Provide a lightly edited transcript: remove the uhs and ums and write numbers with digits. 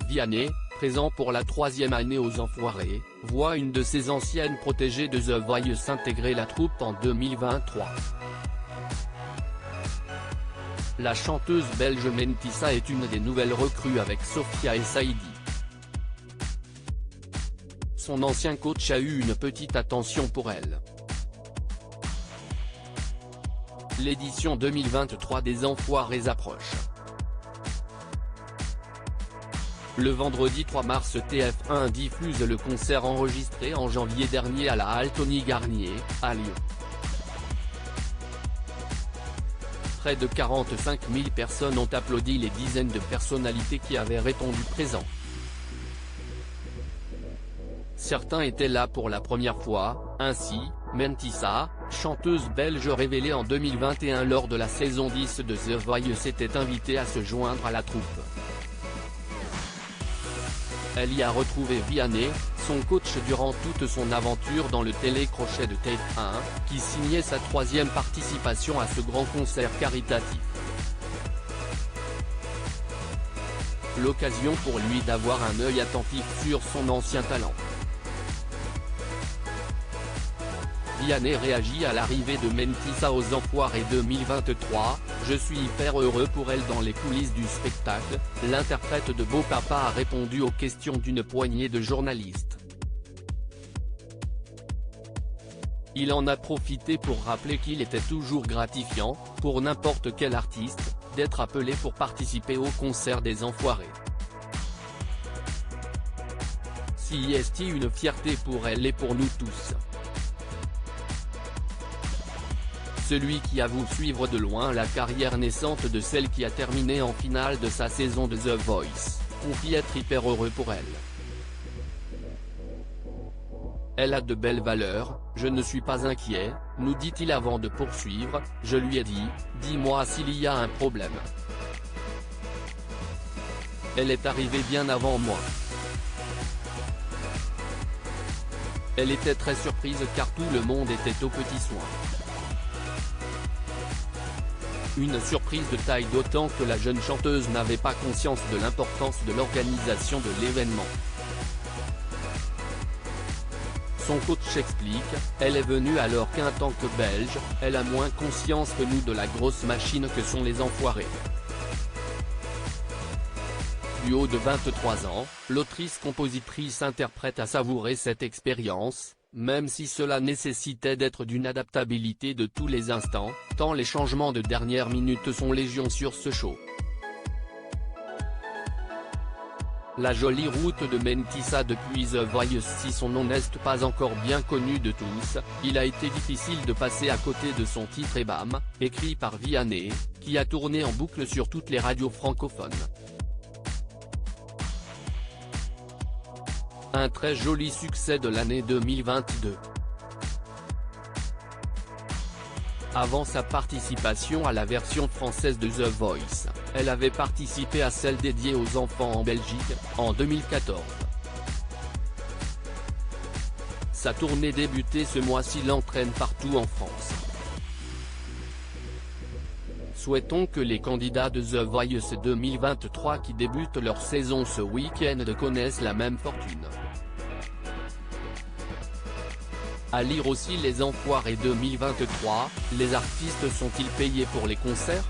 Vianney, présent pour la 3e année aux Enfoirés, voit une de ses anciennes protégées de The Voice intégrer la troupe en 2023. La chanteuse belge Mentissa est une des nouvelles recrues avec Sophia et Saïdi. Son ancien coach a eu une petite attention pour elle. L'édition 2023 des Enfoirés approche. Le vendredi 3 mars, TF1 diffuse le concert enregistré en janvier dernier à la Halle Tony Garnier, à Lyon. Près de 45 000 personnes ont applaudi les dizaines de personnalités qui avaient répondu présents. Certains étaient là pour la première fois, ainsi, Mentissa, chanteuse belge révélée en 2021 lors de la saison 10 de The Voice, s'était invitée à se joindre à la troupe. Elle y a retrouvé Vianney, son coach durant toute son aventure dans le télécrochet de TF1, qui signait sa 3e participation à ce grand concert caritatif. L'occasion pour lui d'avoir un œil attentif sur son ancien talent. Vianney réagit à l'arrivée de Mentissa aux Enfoirés 2023, « Je suis hyper heureux pour elle dans les coulisses du spectacle », l'interprète de Beau Papa a répondu aux questions d'une poignée de journalistes. Il en a profité pour rappeler qu'il était toujours gratifiant, pour n'importe quel artiste, d'être appelé pour participer au concert des Enfoirés. C'est une fierté pour elle et pour nous tous. Celui qui avoue suivre de loin la carrière naissante de celle qui a terminé en finale de sa saison de The Voice, confie être hyper heureux pour elle. Elle a de belles valeurs, je ne suis pas inquiet, nous dit-il avant de poursuivre, je lui ai dit, dis-moi s'il y a un problème. Elle est arrivée bien avant moi. Elle était très surprise car tout le monde était aux petits soins. Une surprise de taille d'autant que la jeune chanteuse n'avait pas conscience de l'importance de l'organisation de l'événement. Son coach explique, elle est venue alors qu'en tant que Belge, elle a moins conscience que nous de la grosse machine que sont les Enfoirés. Du haut de 23 ans, l'autrice-compositrice-interprète a savouré cette expérience, même si cela nécessitait d'être d'une adaptabilité de tous les instants, tant les changements de dernière minute sont légion sur ce show. La jolie route de Mentissa depuis The Voice. Si son nom n'est pas encore bien connu de tous, il a été difficile de passer à côté de son titre Ebam, écrit par Vianney, qui a tourné en boucle sur toutes les radios francophones. Un très joli succès de l'année 2022. Avant sa participation à la version française de The Voice, elle avait participé à celle dédiée aux enfants en Belgique, en 2014. Sa tournée débutée ce mois-ci l'entraîne partout en France. Souhaitons que les candidats de The Voice 2023 qui débutent leur saison ce week-end connaissent la même fortune. À lire aussi les Enfoirés 2023, les artistes sont-ils payés pour les concerts ?